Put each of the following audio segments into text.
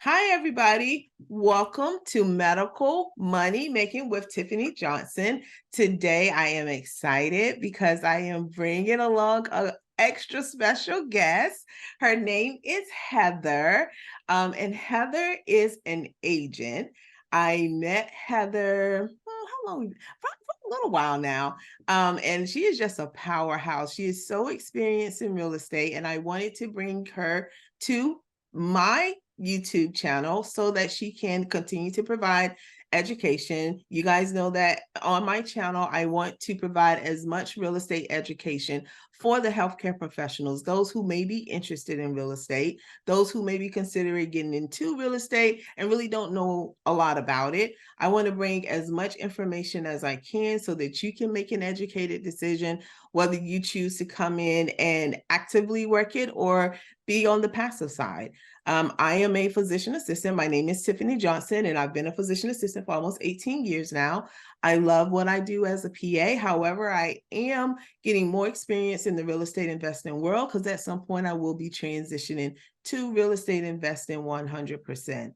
Hi, everybody. Welcome to Medical Money Making with Tiffany Johnson. Today, I am excited because I am bringing along an extra special guest. Her name is Heather, and Heather is an agent. I met Heather, how long? For a little while now. And she is just a powerhouse. She is so experienced in real estate, and I wanted to bring her to my YouTube channel so that she can continue to provide education. You guys know that on my channel, I want to provide as much real estate education for the healthcare professionals, those who may be interested in real estate, those who may be considering getting into real estate and really don't know a lot about it. I want to bring as much information as I can so that you can make an educated decision, whether you choose to come in and actively work it or be on the passive side. I am a physician assistant. My name is Tiffany Johnson, and I've been a physician assistant for almost 18 years now. I love what I do as a PA. However, I am getting more experience in the real estate investing world because at some point I will be transitioning to real estate investing 100%.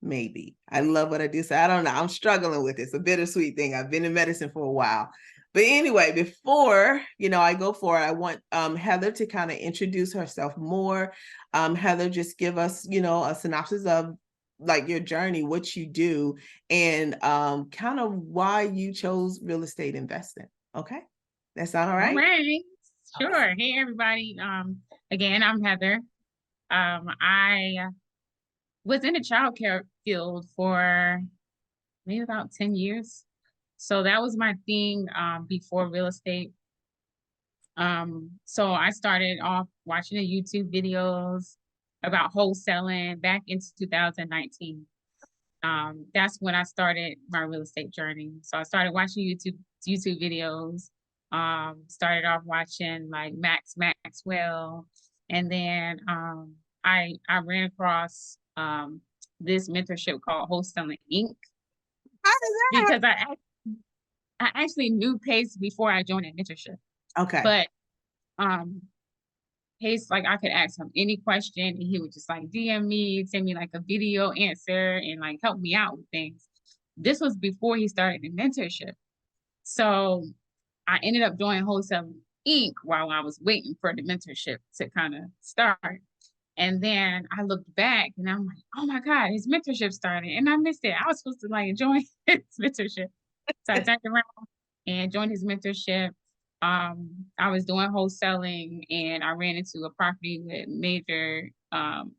Maybe. I love what I do. So I don't know. I'm struggling with it. It's a bittersweet thing. I've been in medicine for a while. But anyway, before I go for it, I want Heather to kind of introduce herself more. Heather, just give us, a synopsis of like your journey, what you do, and kind of why you chose real estate investing. Okay, that sound all All right? right. Sure. Hey everybody. Again, I'm Heather. I was in the childcare field for maybe about 10 years. So that was my thing before real estate. So I started off watching the YouTube videos about wholesaling back into 2019. That's when I started my real estate journey. So I started watching YouTube videos. Started off watching like Maxwell, and then I ran across this mentorship called Wholesaling Inc. How does that because I actually knew Pace before I joined that mentorship, happen? Okay. but um Pace, like, I could ask him any question and he would just like DM me, send me like a video answer and like help me out with things. This was before he started the mentorship. So I ended up joining Wholesale Inc. while I was waiting for the mentorship to kind of start. And then I looked back and I'm like, oh my God, his mentorship started. And I missed it. I was supposed to like join his mentorship. So I turned around and joined his mentorship. I was doing wholesaling and I ran into a property with major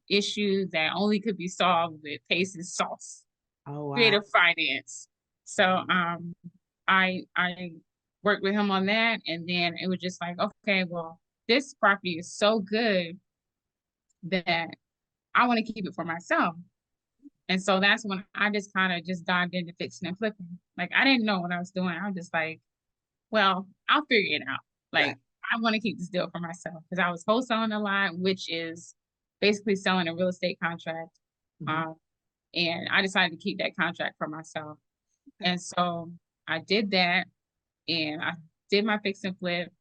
issues that only could be solved with Pace and Sauce, Oh wow. creative finance. So I worked with him on that, and then it was just like, okay, well, this property is so good that I want to keep it for myself. And so that's when I just kind of just dived into fixing and flipping. Like I didn't know what I was doing. I was just like, well, I'll figure it out. Right. Like I want to keep this deal for myself because I was wholesaling a lot, which is basically selling a real estate contract. Mhm. Um, and I decided to keep that contract for myself. And so I did that and I did my fix and flip.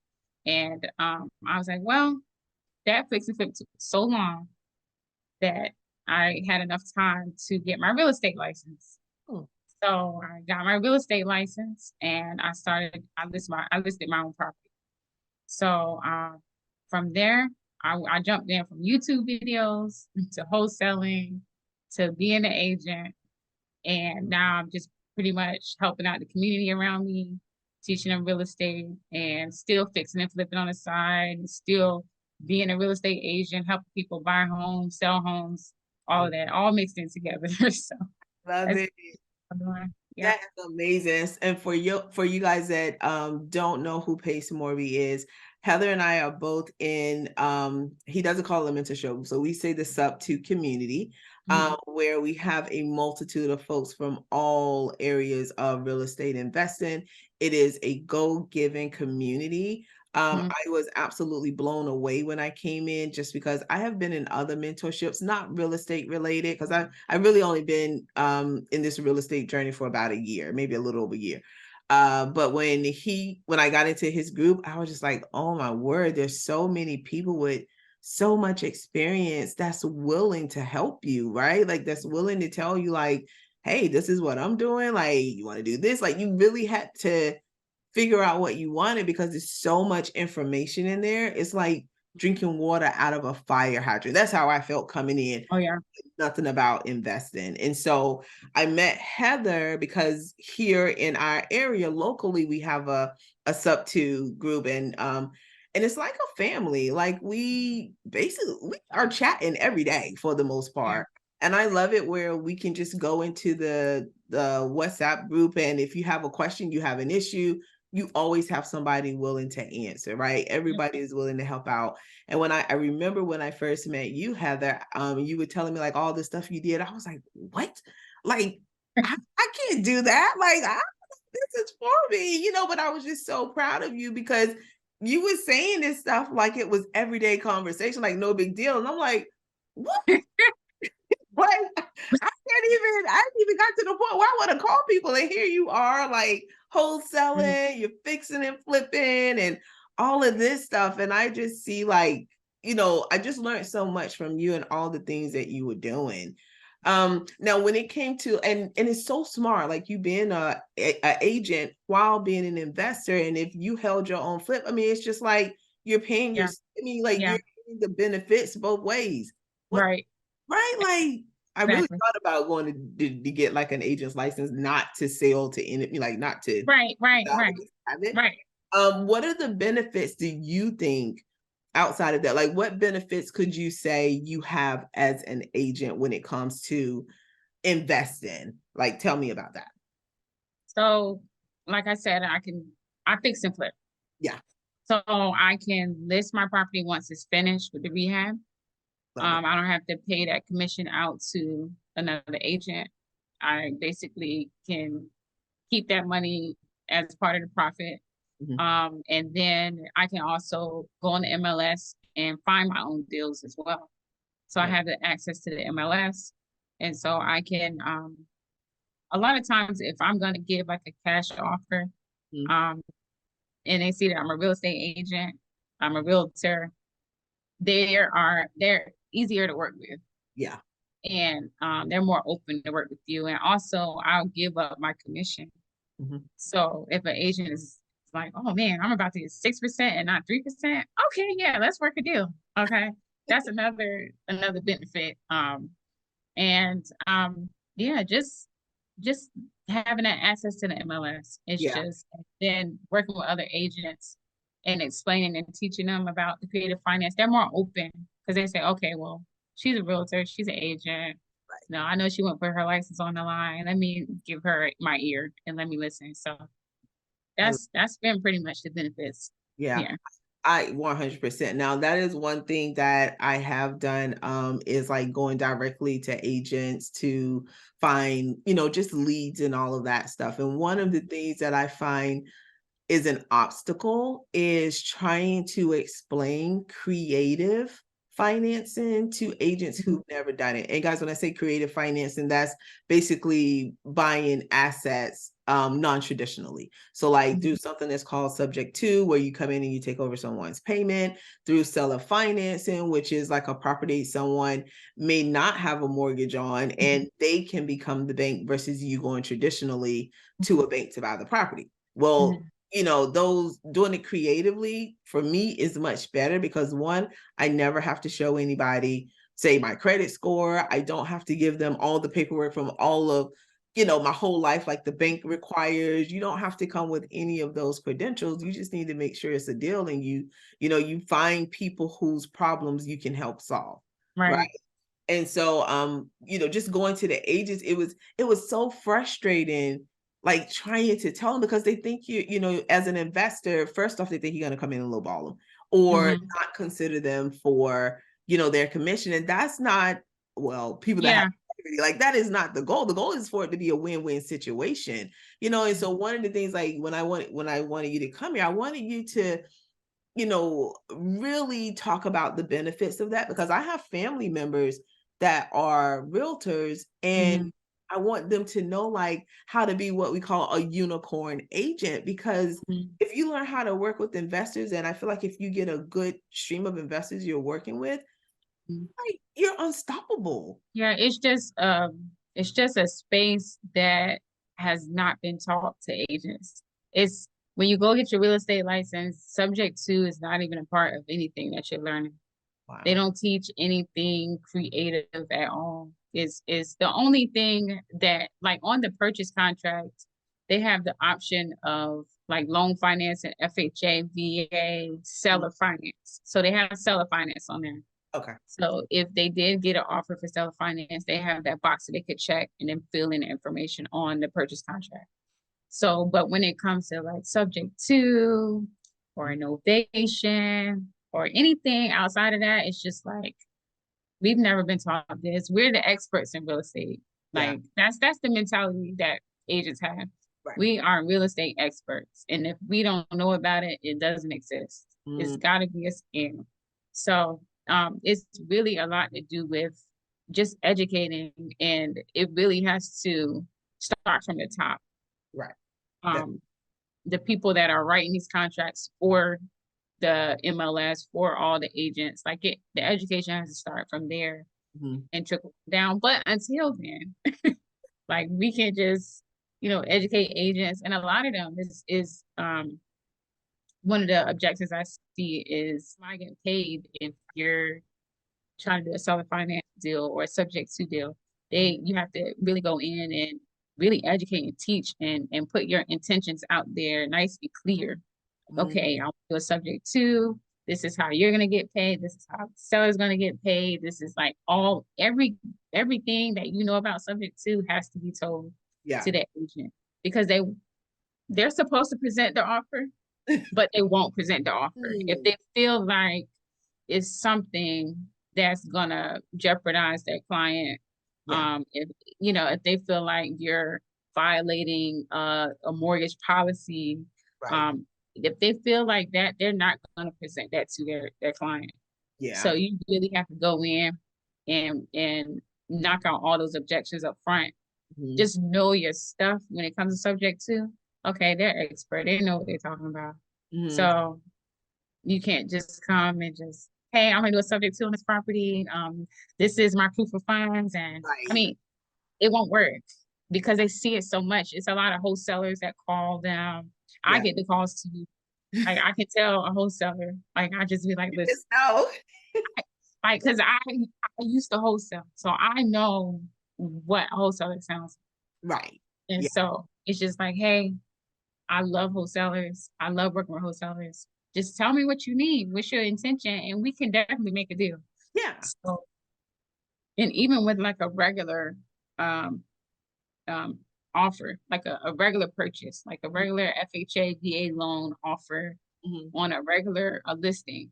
And I was like, well, that fix and flip took so long that I had enough time to get my real estate license. Oh, So I got my real estate license and I listed my own property. So from there, I jumped in from YouTube videos to wholesaling to being an agent. And now I'm just pretty much helping out the community around me, teaching them real estate and still fixing and flipping on the side, and still being a real estate agent, helping people buy homes, sell homes, all I of that, all mixed in together. So love that's it. what I'm doing. Yeah. That is amazing. And for you guys that don't know who Pace Morby is, Heather and I are both in he doesn't call it a mentorship. So we say the sub to community, Mhm. where we have a multitude of folks from all areas of real estate investing. It is a go-giving community. Mhm. I was absolutely blown away when I came in just because I have been in other mentorships, not real estate related, because I really only been in this real estate journey for about a year, maybe a little over a year. But when I got into his group, I was just like, oh my word, there's so many people with so much experience that's willing to help you, right? Like that's willing to tell you like, hey, this is what I'm doing. Like, you want to do this? Like you really had to figure out what you wanted because there's so much information in there. It's like drinking water out of a fire hydrant. That's how I felt coming in. Oh yeah. Nothing about investing. And so I met Heather because here in our area locally, we have a sub two group and it's like a family. Like we are chatting every day for the most Yeah. part. And I love it where we can just go into the WhatsApp group. And if you have a question, you have an issue, you always have somebody willing to answer, right? Everybody is willing to help out. And when I remember when I first met you, Heather, you were telling me like all the stuff you did. I was like, what? Like, I can't do that. Like, this is for me, but I was just so proud of you because you were saying this stuff like it was everyday conversation, like no big deal. And I'm like, what? Like I didn't even got to the point where I want to call people, and here you are like wholesaling, you're fixing and flipping and all of this stuff. And I just see like, I just learned so much from you and all the things that you were doing. Now when it came to and it's so smart, like you being a agent while being an investor, and if you held your own flip, I mean, it's just like you're paying your, Yeah. I mean, like Yeah. you're getting the benefits both ways. What Right. Right? Like, I really Exactly. thought about going to get like an agent's license, not to sell to any, like not to Right. Right. Right. have it. Right. What are the benefits do you think outside of that? Like, what benefits could you say you have as an agent when it comes to investing? Like, tell me about that. So, like I said, I fix and flip. Yeah, So I can list my property once it's finished with the rehab. love it. I don't have to pay that commission out to another agent. I basically can keep that money as part of the profit. Mhm. And then I can also go on the MLS and find my own deals as well. So I Right. have the access to the MLS. And so I can, a lot of times if I'm going to give like a cash offer, Mhm. um, and they see that I'm a real estate agent, I'm a realtor, they're easier to work with, Yeah. and they're more open to work with you. And also, I'll give up my commission. Mhm. So if an agent is like, "Oh man, I'm about to get 6% and not 3%," okay, yeah, let's work a deal. Okay, that's another benefit. And yeah, just having that access to the MLS. It's Yeah. just then working with other agents and explaining and teaching them about the creative finance. They're more open because they say, okay, well, she's a realtor, she's an agent. No, I know she won't put her license on the line. Let me give her my ear and let me listen. So I that's been pretty much the benefits Yeah. here. I 100%. Now that is one thing that I have done is like going directly to agents to find, just leads and all of that stuff. And one of the things that I find is an obstacle is trying to explain creative financing to agents Mhm. who've never done it. And guys, when I say creative financing, that's basically buying assets non-traditionally. So like Mhm. do something that's called subject to, where you come in and you take over someone's payment, through seller financing, which is like a property someone may not have a mortgage on and they can become the bank versus you going traditionally to a bank to buy the property. Well, Mhm. those doing it creatively for me is much better because one, I never have to show anybody, say, my credit score. I don't have to give them all the paperwork from all of, my whole life, like the bank requires. You don't have to come with any of those credentials. You just need to make sure it's a deal and you find people whose problems you can help solve. Right. Right. And so just going to the agents, it was so frustrating, like trying to tell them because they think as an investor, first off, they think you're gonna come in and lowball them or Hmm. not consider them for, their commission. And that's not, well, people that have Yeah. like that is not the goal. The goal is for it to be a win-win situation. And so one of the things like when I wanted you to come here, I wanted you to really talk about the benefits of that because I have family members that are realtors and Hmm. I want them to know like how to be what we call a unicorn agent, because if you learn how to work with investors, and I feel like if you get a good stream of investors you're working with, like, you're unstoppable. Yeah, it's just a space that has not been taught to agents. It's when you go get your real estate license, subject to is not even a part of anything that you're learning. They Wow. don't teach anything creative at all. Is the only thing that, like, on the purchase contract, they have the option of like loan finance and FHA, VA, seller finance. So they have seller finance on there. Okay. So if they did get an offer for seller finance, they have that box that they could check and then fill in the information on the purchase contract. So, but when it comes to like subject to or a novation or anything outside of that, it's just like we've never been taught this. We're the experts in real estate. Yeah. Like that's the mentality that agents have. Right. We are real estate experts. And if we don't know about it, it doesn't exist. It's gotta be a scam. So it's really a lot to do with just educating, and it really has to start from the top. Right. The people that are writing these contracts for the MLS, for all the agents, like the education has to start from there and trickle down. But until then, like we can just, educate agents, and a lot of them is one of the objectives I see is am I getting paid if you're trying to do a seller finance deal or a subject to deal. You have to really go in and really educate and teach and put your intentions out there nice and clear. Okay, I'll do a subject to. This is how you're gonna get paid. This is how the seller's gonna get paid. This is like everything that you know about subject to has to be told to the agent, because they're supposed to present the offer, but they won't present the offer if they feel like it's something that's gonna jeopardize their client. If they feel like you're violating a mortgage policy, if they feel like that, they're not gonna present that to their client. So you really have to go in and knock out all those objections up front. Just know your stuff when it comes to subject to. Okay, they're expert. They know what they're talking about. So you can't just come and just, hey, I'm gonna do a subject to on this property. This is my proof of funds. And I mean, it won't work because they see it so much. It's a lot of wholesalers that call them. I get the calls too. I can tell a wholesaler, like I just be like, listen, like, cause I used to wholesale, so I know what a wholesaler sounds like. Right. And so it's just like, hey, I love wholesalers. I love working with wholesalers. Just tell me what you need. What's your intention? And we can definitely make a deal. Yeah. So, and even with like a regular offer, like a regular purchase, like a regular FHA VA loan offer on a regular listing.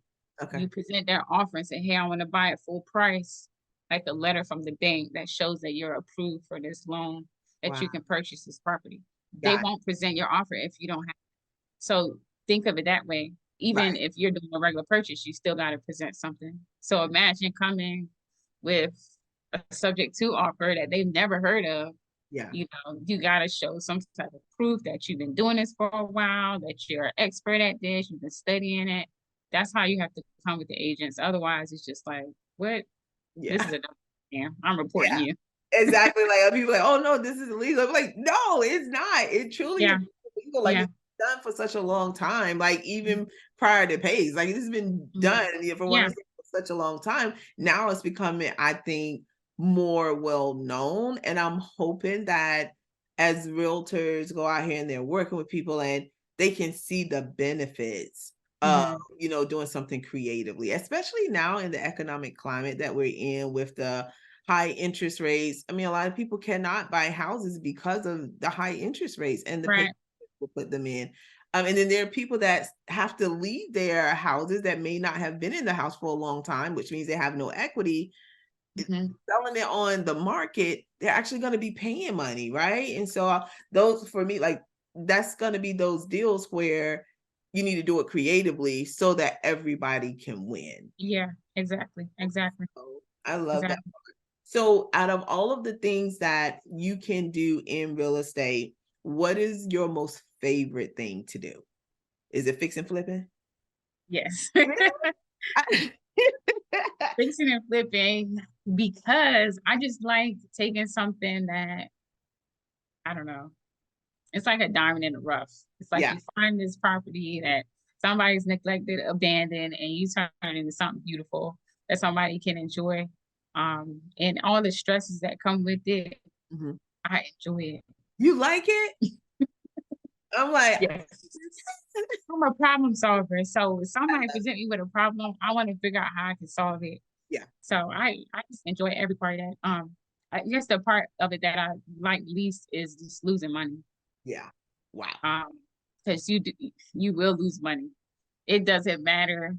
You present their offer and say, hey, I want to buy it full price, like a letter from the bank that shows that you're approved for this loan, that you can purchase this property. They won't present your offer if you don't have it. So think of it that way. Even if you're doing a regular purchase, you still got to present something. So imagine coming with a subject to offer that they've never heard of. You got to show some type of proof that you've been doing this for a while, that you're an expert at this, you've been studying it. That's how you have to come with the agents. Otherwise, it's just like, what? This is a scam. I'm reporting you. Exactly. Like people like, oh no, this is illegal. I'm like, no, it's not. It truly is illegal. Like it's done for such a long time. Like even prior to Pays, like this has been done for such a long time. Now it's becoming, I think, more well known. And I'm hoping that as realtors go out here and they're working with people and they can see the benefits of, doing something creatively, especially now in the economic climate that we're in with the high interest rates. I mean, a lot of people cannot buy houses because of the high interest rates and the payments will put them in. And then there are people that have to leave their houses that may not have been in the house for a long time, which means they have no equity. Selling it on the market, they're actually going to be paying money, right? And so those, for me, like that's going to be those deals where you need to do it creatively so that everybody can win. Yeah, exactly. So, I love that. So out of all of the things that you can do in real estate, what is your most favorite thing to do? Is it fix and flipping? Yes. Really? I- Fixing and flipping, because I just like taking something that, I don't know, it's like a diamond in the rough. It's like yeah. you find this property that somebody's neglected, abandoned, and you turn it into something beautiful that somebody can enjoy. And all the stresses that come with it, Mhm. I enjoy it. You like it? I'm like, Yes. I'm a problem solver. So if somebody present me with a problem, I want to figure out how I can solve it. yeah, So I just enjoy every part of that. I guess the part of it that I like least is just losing money. yeah. Wow. Because you will lose money. It doesn't matter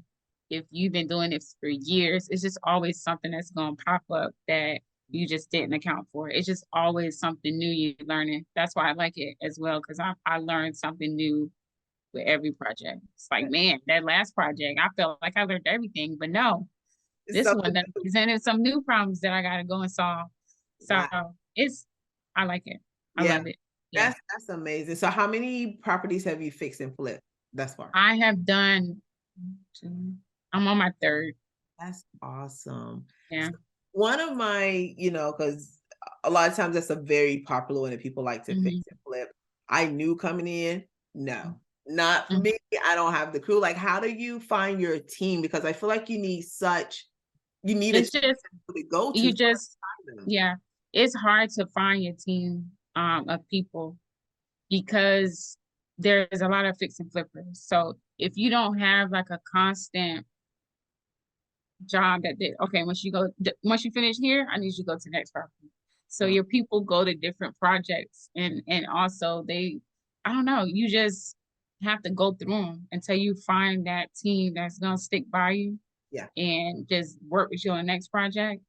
if you've been doing this for years. It's just always something that's gonna pop up that you just didn't account for. It's just always something new you're learning. That's why I like it as well, because I learned something new with every project. It's like, man, that last project, I felt like I learned everything, but no, It's this something one that presented some new problems that I gotta go and solve. So wow. it's I like it. I Yeah, love it. Yeah. that's amazing. So how many properties have you fixed and flipped thus far? I have done I'm on my third. That's awesome. Yeah. So one of my, because a lot of times that's a very popular one that people like to fix Hmm. and flip. I knew coming in, no, not for Hmm. me. I don't have the crew. Like, how do you find your team? Because I feel like you need a It's team just to go to. you So just find them. yeah. It's hard to find your team of people because there's a lot of fix and flippers. So if you don't have like a constant job that did okay, once you finish here, I need you to go to the next property. So Uh, your people go to different projects, and also they, I don't know, you just have to go through them until you find that team that's gonna stick by you yeah. and just work with you on the next project.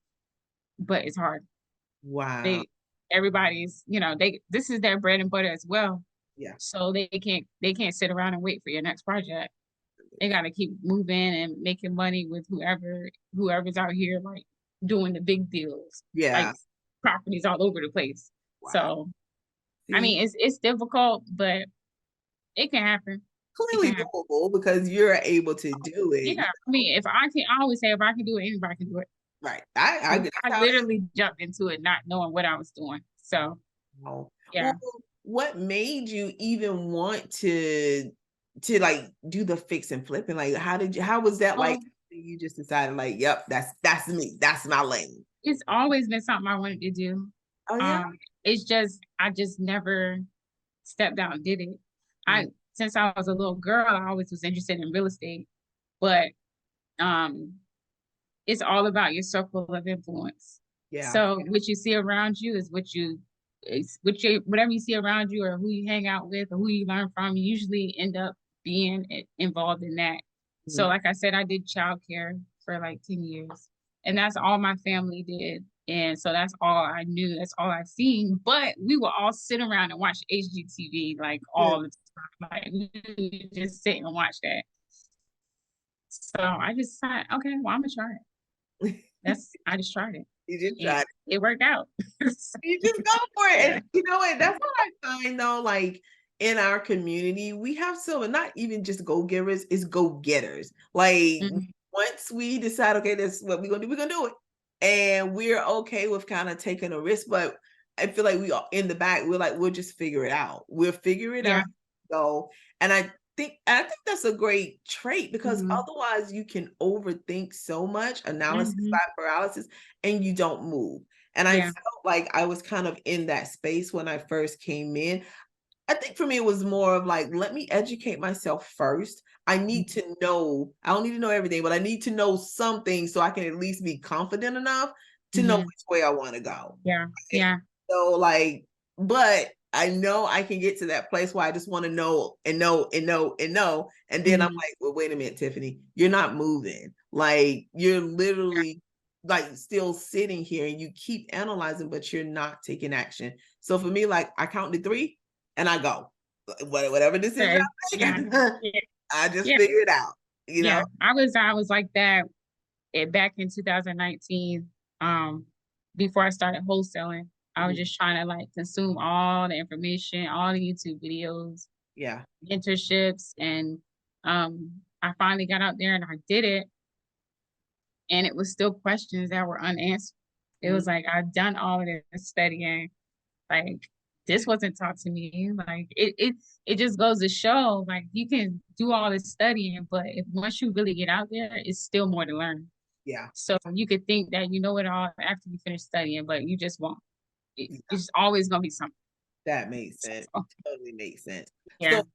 But it's hard. Wow. They everybody's, they this is their bread and butter as well. Yeah. So they can't sit around and wait for your next project. They got to keep moving and making money with whoever's out here like doing the big deals, like Yeah. properties all over the place. Wow. So I See, mean, it's difficult, but it can happen. It clearly can happen. doable because you're able to do Yeah, it. I mean, if I can, I always say if I can do it, anybody can do it. Right. And That's I how it literally jumped into it not knowing what I was doing. So is. yeah. Well, what made you even want to like do the fix and flipping? Like how was that like Oh, you just decided like, yep, that's me. That's my lane. it's always been something I wanted to do. Oh yeah? Um, it's just I just never stepped out and did it. Mm, I Since I was a little girl, I always was interested in real estate, but um, it's all about your circle of influence. yeah. So what you see around you is whatever you see around you or who you hang out with or who you learn from, you usually end up being involved in that. So Mhm. like I said, I did childcare for like 10 years and that's all my family did. And so that's all I knew. That's all I seen. But we would all sit around and watch HGTV like Yeah. all the time. Like we would just sit and watch that. So I just thought, okay, well, I'm gonna try it. I just tried it You just and tried. it worked out. So, You just go for it. yeah. And you know what? That's what I find though, like in our community, we have so not even just go givers, it's go getters. Like Mhm. once we decide, okay, this is what we're gonna do it. And we're okay with kind of taking a risk, but I feel like we are in the back, we're like, we'll just figure it out. We'll figure it out, Yeah. go. And I think that's a great trait because Mhm. otherwise you can overthink so much, analysis by Mhm. paralysis, and you don't move. And I Yeah. felt like I was kind of in that space when I first came in. I think for me, it was more of like, let me educate myself first. I need Mhm. to know, I don't need to know everything, but I need to know something so I can at least be confident enough to know Mhm. which way I want to go. Yeah. Right? Yeah. So, like, but I know I can get to that place where I just want to know and know and know and know. And then I'm Mhm. like, well, wait a minute, Tiffany, you're not moving. Like, you're Yeah. literally like still sitting here and you keep analyzing, but you're not taking action. So for me, like, I count to three and I go. Whatever decision Okay. I Yeah. make, Yeah. I just Yeah. figure it out, you know? Yeah. I was like that back in 2019. Um, before I started wholesaling, I was just trying to like consume all the information, all the YouTube videos, Yeah. internships, and I finally got out there and I did it, and it was still questions that were unanswered. It Mhm. was like I've done all of this studying, like this wasn't taught to me. Like it just goes to show, like you can do all this studying, but if once you really get out there, it's still more to learn. Yeah. So you could think that you know it all after you finish studying, but you just won't. Yeah. It's always gonna be something. That makes sense. So, Totally makes sense. yeah. So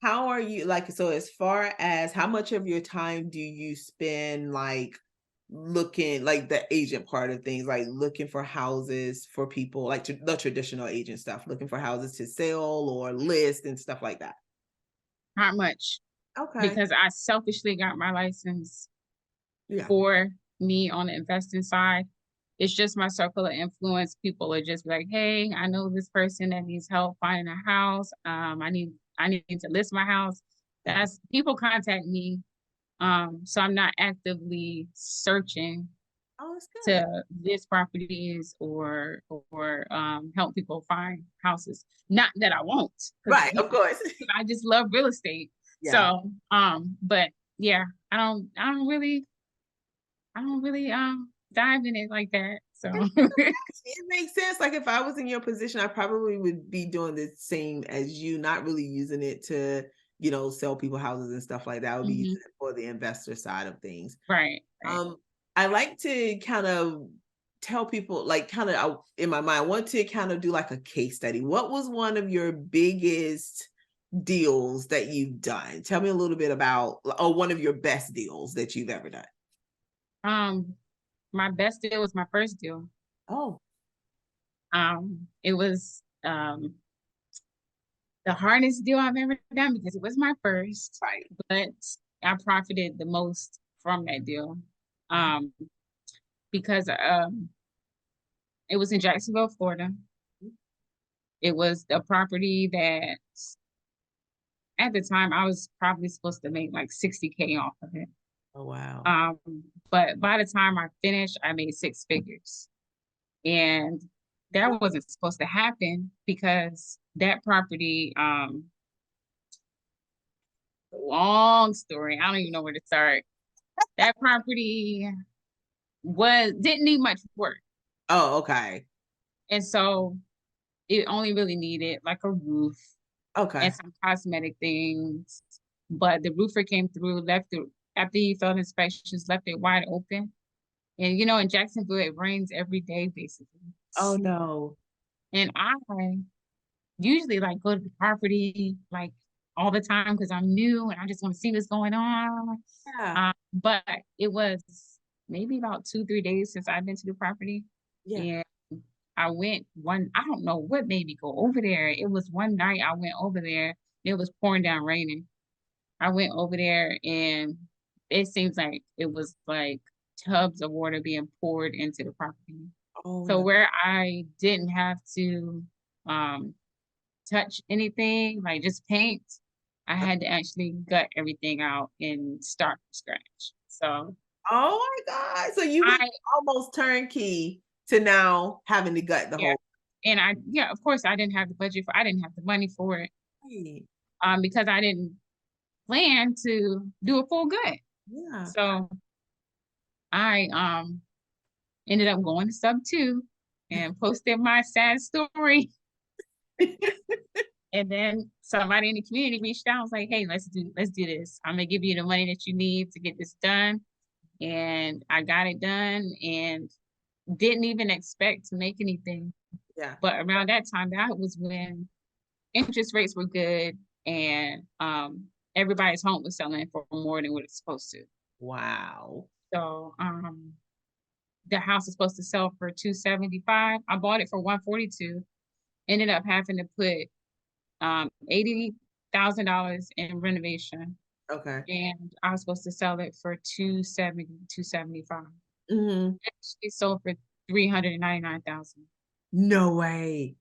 how are you like, so as far as how much of your time do you spend like looking like the agent part of things, like looking for houses for people, like the traditional agent stuff, looking for houses to sell or list and stuff like that? Not much, Okay. because I selfishly got my license Yeah. for me on the investing side. It's just my circle of influence. People are just like, hey, I know this person that needs help finding a house. I need to list my house. Okay. That's people contact me. So I'm not actively searching Oh, it's good. to list properties or help people find houses. Not that I won't, because Right, of course. I just love real estate. Yeah. So but yeah, I don't really dive in it like that. So It makes sense. Like if I was in your position, I probably would be doing the same as you, not really using it to, sell people houses and stuff like that. I would be Mhm. using it for the investor side of things. Right, right. Um, I like to kind of tell people, like, kind of in my mind, I want to kind of do like a case study. What was one of your biggest deals that you've done? Tell me a little bit about, or one of your best deals that you've ever done. Um, my best deal was my first deal. Oh, It was the hardest deal I've ever done because it was my first, right. but I profited the most from that deal. Wow. Um, because it was in Jacksonville, Florida. It was a property that at the time I was probably supposed to make like 60K off of it. Oh, wow. Um, but by the time I finished, I made six figures. And that wasn't supposed to happen because that property, long story, I don't even know where to start. That property didn't need much work. Oh, okay. And so it only really needed like a roof and Okay. some cosmetic things. But the roofer came through, left it after he failed inspections, left it wide open. And in Jacksonville, it rains every day basically. Oh, no. And I usually like go to the property like all the time because I'm new and I just want to see what's going on. Yeah. But it was maybe about 2, 3 days since I've been to the property. Yeah. And I went I don't know what made me go over there. It was one night I went over there. It was pouring down raining. I went over there and it seems like it was like tubs of water being poured into the property. Oh, So no. where I didn't have to um, touch anything, like just paint, I had to actually gut everything out and start from scratch. So Oh my God. So you went I, almost turnkey to now having to gut the yeah, whole and yeah, of course, I didn't have the budget I didn't have the money for it, thing. because I didn't plan to do a full gut. Yeah. So I ended up going to sub two and posted my sad story. And then somebody in the community reached out and was like, hey, let's do this. I'm gonna give you the money that you need to get this done. And I got it done and didn't even expect to make anything. Yeah. But around that time, that was when interest rates were good and everybody's home was selling for more than what it's supposed to. Wow. So the house is supposed to sell for 275. I bought it for 142. Ended up having to put $80,000 in renovation, Okay. and I was supposed to sell it for 270, 275. Mhm. She sold for 399,000. No way.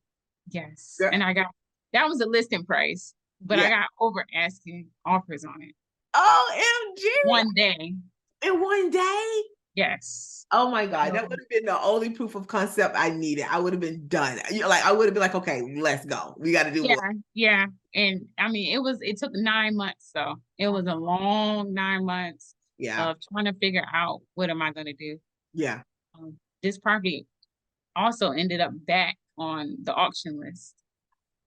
Yes, Girl. and I got that was the listing price, but I Yeah. got over asking offers on it OMG. one day. In one day? Yes. Oh my God, that So, would have been the only proof of concept I needed. I would have been done. Like I would have been like, okay, let's go. We got to do yeah, more. yeah. And I mean, it took 9 months, so it was a long 9 months Yeah, of trying to figure out what am I going to do. yeah. This property also ended up back on the auction list,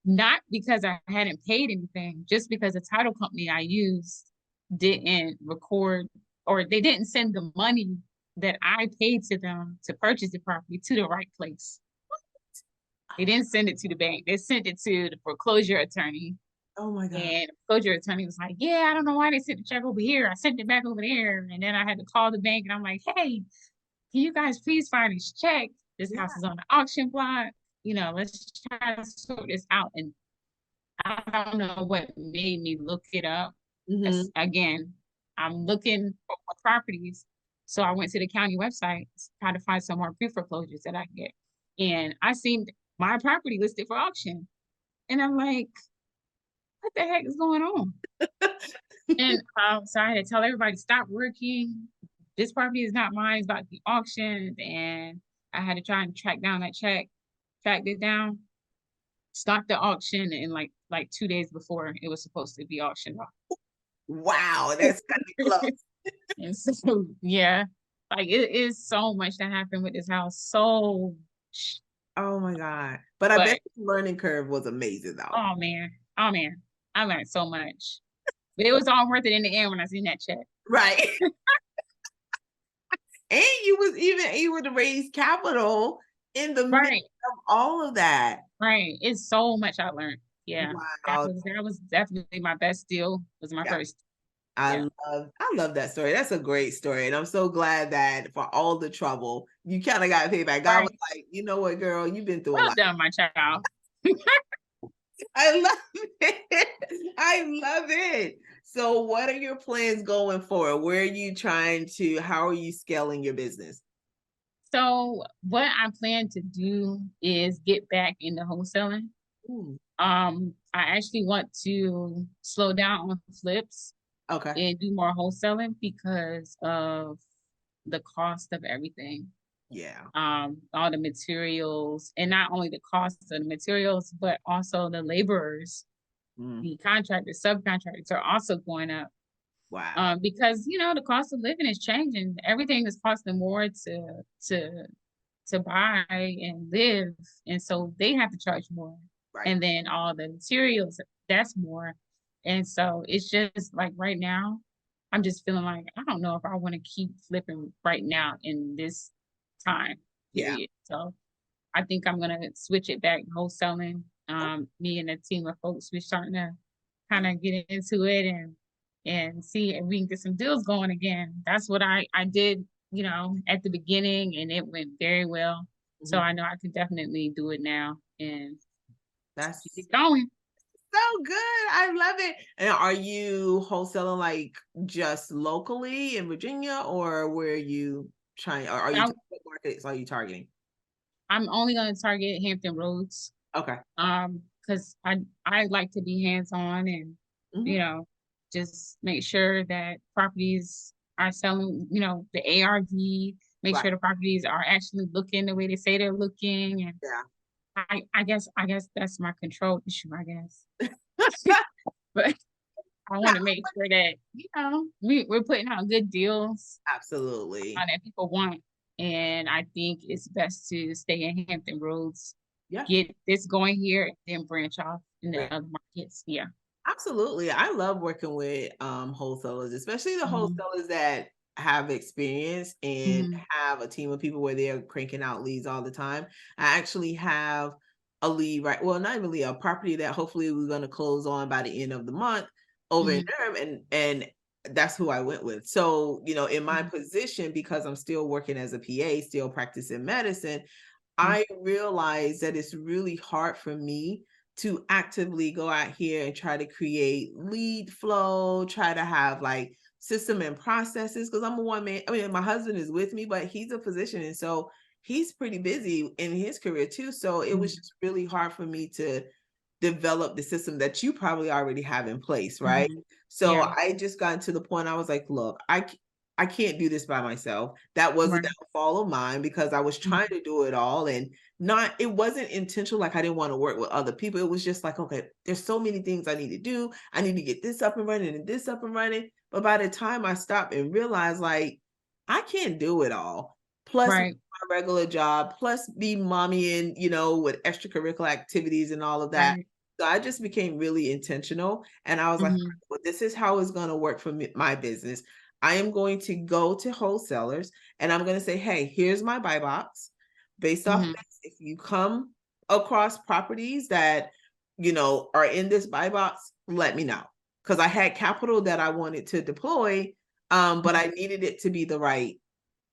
not because I hadn't paid anything, just because the title company I used didn't record, or they didn't send the money that I paid to them to purchase the property to the right place. They didn't send it to the bank. They sent it to the foreclosure attorney. Oh my God. And the foreclosure attorney was like, yeah, I don't know why they sent the check over here. I sent it back over there. And then I had to call the bank and I'm like, hey, can you guys please find this check? This Yeah. house is on the auction block. Let's try to sort this out. And I don't know what made me look it up. Hmm. Again, I'm looking for more properties. So I went to the county website to try to find some more pre-foreclosures that I can get. And I seen my property listed for auction. And I'm like, what the heck is going on? And so I had to tell everybody, stop working. This property is not mine, it's about to be auctioned. And I had to try and track down that check, tracked it down, stopped the auction, and like 2 days before it was supposed to be auctioned off. Wow, that's kind of close. And so yeah, like it is so much that happened with this house. So much. Oh my God. But I bet But the learning curve was amazing though. oh man, I learned so much. But it was all worth it in the end when I seen that check. Right. And you was even able to raise capital in the midst Right, of all of that. right. It's so much I learned. Yeah. That Wow. was that was definitely my best deal. Was my Yeah. first. I Yeah. love that story. That's a great story. And I'm so glad that for all the trouble, you kind of got paid back. God was Right. like, you know what, girl, you've been through a Well lot. done, my child. I love it. I love it. So what are your plans going forward? Where are you how are you scaling your business? So what I plan to do is get back into wholesaling. Ooh, I actually want to slow down on flips okay. and do more wholesaling because of the cost of everything. Yeah. All the materials, and not only the cost of the materials, but also the laborers, Mm, the contractors, subcontractors are also going up. wow. Because the cost of living is changing. Everything is costing more to to buy and live, and so they have to charge more. Right. And then all the materials, that's more. And so it's just like right now, I'm just feeling like I don't know if I want to keep flipping right now in this time Yeah. period. So I think I'm gonna switch it back wholesaling. Me and a team of folks, we're starting to kind of get into it and see if we can get some deals going again. That's what I did, at the beginning, and it went very well. So Mhm. I know I can definitely do it now and keep That's it going. so good. I love it. And are you wholesaling like just locally in Virginia, or where are you trying, or are you I, what markets are you targeting? I'm only going to target Hampton Roads, Okay. because I like to be hands on and Mhm. you know just make sure that properties are selling. The ARV, make Right. sure the properties are actually looking the way they say they're looking, and Yeah. I guess that's my control issue, I guess. But I Yeah, want to make sure that we're putting out good deals absolutely. that people want, and I think it's best to stay in Hampton Roads, Yeah. get this going here, then branch off in the Right. other markets. Yeah. Absolutely. I love working with wholesalers, especially the Mhm. wholesalers that have experience and Mhm. have a team of people where they're cranking out leads all the time. I actually have a lead, right? Well, not even lead, a property that hopefully we're going to close on by the end of the month over in Mhm. Durham, and that's who I went with. So, in my Mhm. position, because I'm still working as a PA, still practicing medicine, Mhm. I realize that it's really hard for me to actively go out here and try to create lead flow, try to have like system and processes. Cause I'm a one man. I mean, my husband is with me, but he's a physician. And so he's pretty busy in his career too. So it was Mhm. just really hard for me to develop the system that you probably already have in place. Right. Mhm. So Yeah. I just got to the point I was like, look, I can't do this by myself. That was a Right. downfall of mine because I was trying to do it all and not, it wasn't intentional. Like I didn't want to work with other people. It was just like, okay, there's so many things I need to do. I need to get this up and running and this up and running. But by the time I stopped and realized like, I can't do it all. Plus Right. my regular job, plus be mommy and, with extracurricular activities and all of that. Right. So I just became really intentional. And I was like, Mm-hmm. well, this is how it's going to work for me, my business. I am going to go to wholesalers and I'm going to say, hey, here's my buy box. Based off Mm-hmm. of this, if you come across properties that, are in this buy box, let me know. Because I had capital that I wanted to deploy, but I needed it to be the right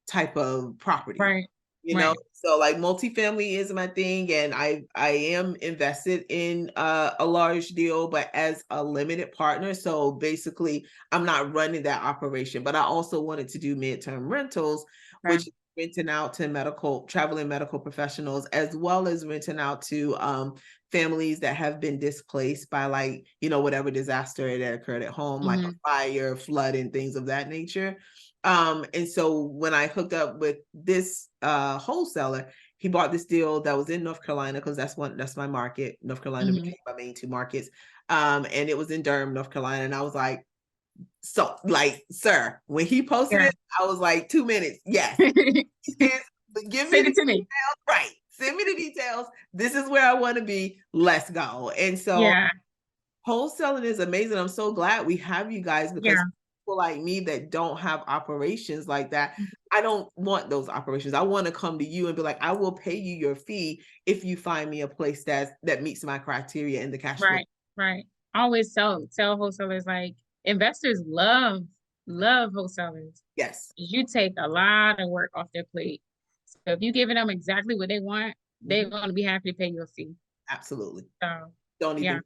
type of property. Right. you know Right. so like multifamily is my thing, and I am invested in a large deal, but as a limited partner. So basically I'm not running that operation, but I also wanted to do midterm rentals, which Okay. is renting out to traveling medical professionals, as well as renting out to families that have been displaced by, like, whatever disaster that occurred at home, like a Mm-hmm. fire, flood, and things of that nature. And so when I hooked up with this wholesaler, he bought this deal that was in North Carolina, because that's my market. North Carolina Mm-hmm. became my main two markets. And it was in Durham, North Carolina. And I was like, so like, sir, when he posted Yeah. it, I was like, 2 minutes. Yes. Give me Send the it to me. details. Right. Send me the details. This is where I want to be. Let's go. And so Yeah. wholesaling is amazing. I'm so glad we have you guys, because Yeah. people like me that don't have operations like that, I don't want those operations. I want to come to you and be like, I will pay you your fee if you find me a place that meets my criteria and the cash flow. Right. Right. I always tell wholesalers, like, investors love wholesalers. Yes. You take a lot of work off their plate. So if you're giving them exactly what they want, they're Mhm. going to be happy to pay you a fee. Absolutely. So Don't yeah.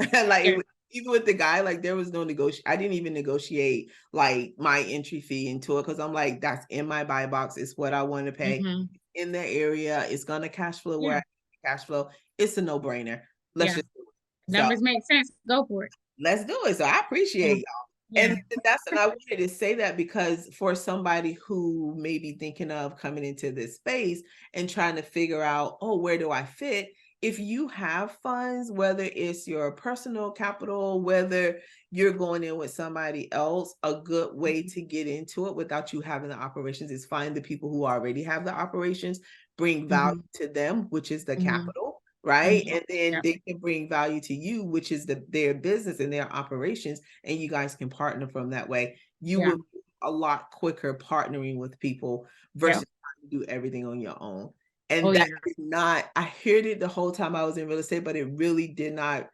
even like Yeah. even with the guy, like there was no negotiation. I didn't even negotiate like my entry fee into it, because I'm like, that's in my buy box. It's what I want to pay Mm-hmm. in the area. It's gonna cash flow where I Yeah. need cash flow. It's a no brainer. Let's Yeah. just do it. So Numbers make sense. Go for it. let's do it. So I Yeah. appreciate y'all. Yeah. And I wanted to say that because for somebody who may be thinking of coming into this space and trying to figure out, oh, where do I fit? If you have funds, whether it's your personal capital, whether you're going in with somebody else, a good way to get into it without you having the operations is find the people who already have the operations, bring value Mm-hmm. to them, which is the Mm-hmm. capital, right? Mm-hmm. And then Yeah. they can bring value to you, which is their business and their operations, and you guys can partner from that way. You Yeah. will be a lot quicker partnering with people Yeah. versus trying to do everything on your own. And Oh that yeah. is not, I heard it the whole time I was in real estate, but it really did not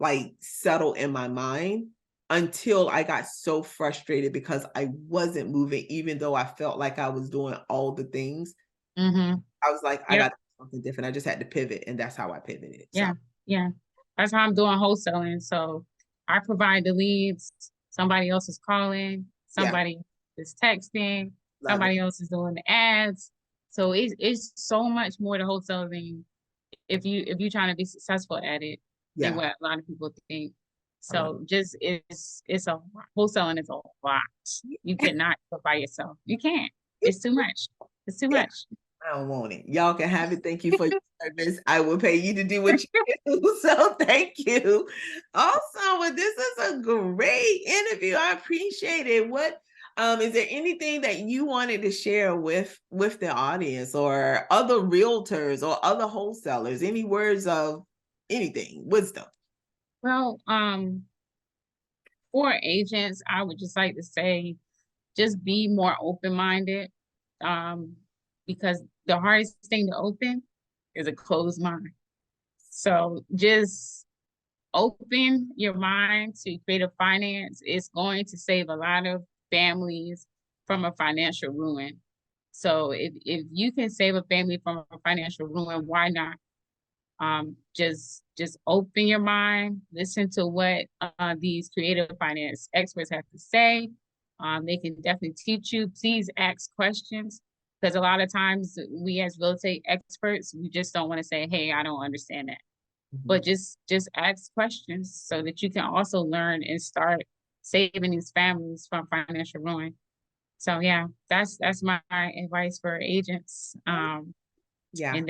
like settle in my mind until I got so frustrated because I wasn't moving, even though I felt like I was doing all the things. Mm-hmm. I was like, I Yep. got something different. I just had to pivot, and that's how I pivoted. So Yeah. Yeah. That's how I'm doing wholesaling. So I provide the leads. Somebody else is calling. yeah, Somebody is texting. love it. Somebody else is doing the ads. So it's so much more to wholesaling if you're trying to be successful at it than Yeah, what a lot of people think. I love So just it's a wholesaling is a lot. You cannot do it by yourself. You can't. it. It's too much. It's too Yeah, much. I don't want it. Y'all can have it. Thank you for your service. I will pay you to do what you do. So thank you. Awesome. Well, this is a great interview. I appreciate it. What is there anything that you wanted to share with the audience or other realtors or other wholesalers? Any words of anything, wisdom? Well, for agents, I would just like to say, just be more open-minded. Um, because the hardest thing to open is a closed mind. So just open your mind to creative finance. It's going to save a lot of families from a financial ruin. So if you can save a family from a financial ruin, why not? Just open your mind, listen to what these creative finance experts have to say. They can definitely teach you. Please ask questions, because a lot of times we as real estate experts, we just don't want to say, hey, I don't understand that. Mhm. But just ask questions so that you can also learn and start saving these families from financial ruin. So yeah, that's my advice for agents. Yeah. And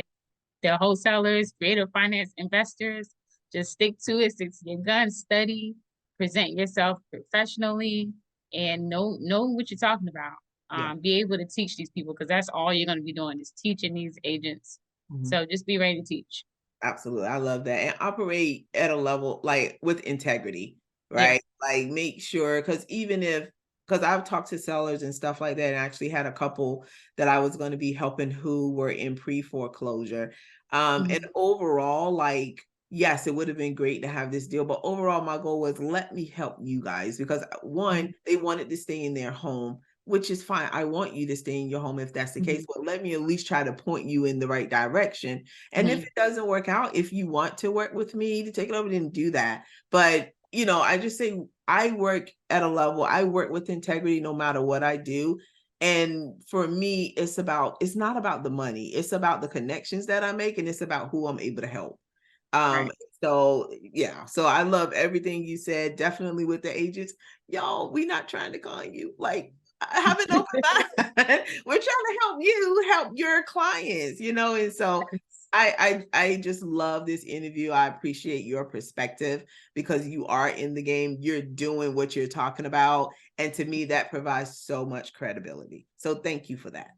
the wholesalers, creative finance investors, just stick to it, stick to your guns, study, present yourself professionally, and know what you're talking about. Yeah. Be able to teach these people because that's all you're going to be doing is teaching these agents. Mhm. So just be ready to teach. Absolutely. I love that. And operate at a level like with integrity, right? Yes. Like make sure, because even if, because I've talked to sellers and stuff like that, and actually had a couple that I was going to be helping who were in pre-foreclosure. And Mhm. overall, like, yes, it would have been great to have this deal, but overall, my goal was let me help you guys because one, Mhm. they wanted to stay in their home, which is fine. I want you to stay in your home if that's the case, Mhm. but let me at least try to point you in the right direction. And if Mhm. it doesn't work out, if you want to work with me to take it over, then do that. But, I just say I work at a level, I work with integrity no matter what I do. And for me, it's not about the money. It's about the connections that I make and it's about who I'm able to help. Um, Right. so yeah, so I love everything you said, definitely with the agents. Y'all, we not trying to con you. Like, have an open mind. We're trying to help you help your clients, and so I just love this interview. I appreciate your perspective because you are in the game, you're doing what you're talking about. And to me, that provides so much credibility. So thank you for that.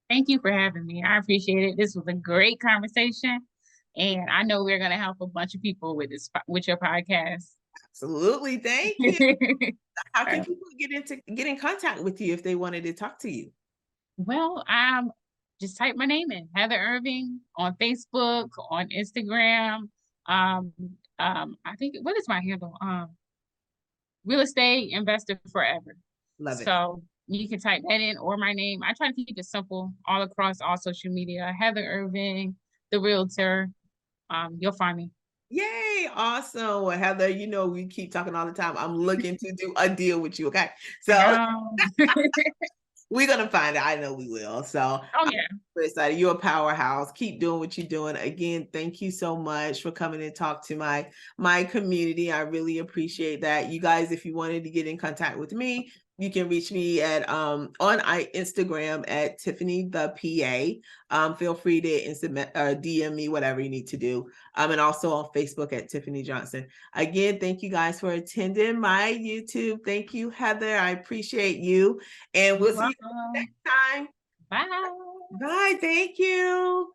Thank you for having me. I appreciate it. This was a great conversation, and I know we're going to help a bunch of people with with your podcast. Absolutely. Thank you. How can people get in contact with you if they wanted to talk to you? Well, just type my name in, Heather Irving, on Facebook, on Instagram. Um, I think what is my handle? Real estate investor forever. Love it. So you can type that in or my name. I try to keep it simple all across all social media. Heather Irving, the realtor. You'll find me. Yay, awesome. Well, Heather, we keep talking all the time. I'm looking to do a deal with you. Okay. I So know. we're gonna find it. I know we will. So Oh I'm yeah. super excited. You're a powerhouse. Keep doing what you're doing. Again, thank you so much for coming and talk to my community. I really appreciate that. You guys, if you wanted to get in contact with me, you can reach me at on Instagram at Tiffany the PA. Feel free to DM me whatever you need to do. And also on Facebook at Tiffany Johnson. Again, thank you guys for attending my YouTube. Thank you, Heather. I appreciate you. And You're we'll see you welcome. next time. Bye. Bye. Thank you.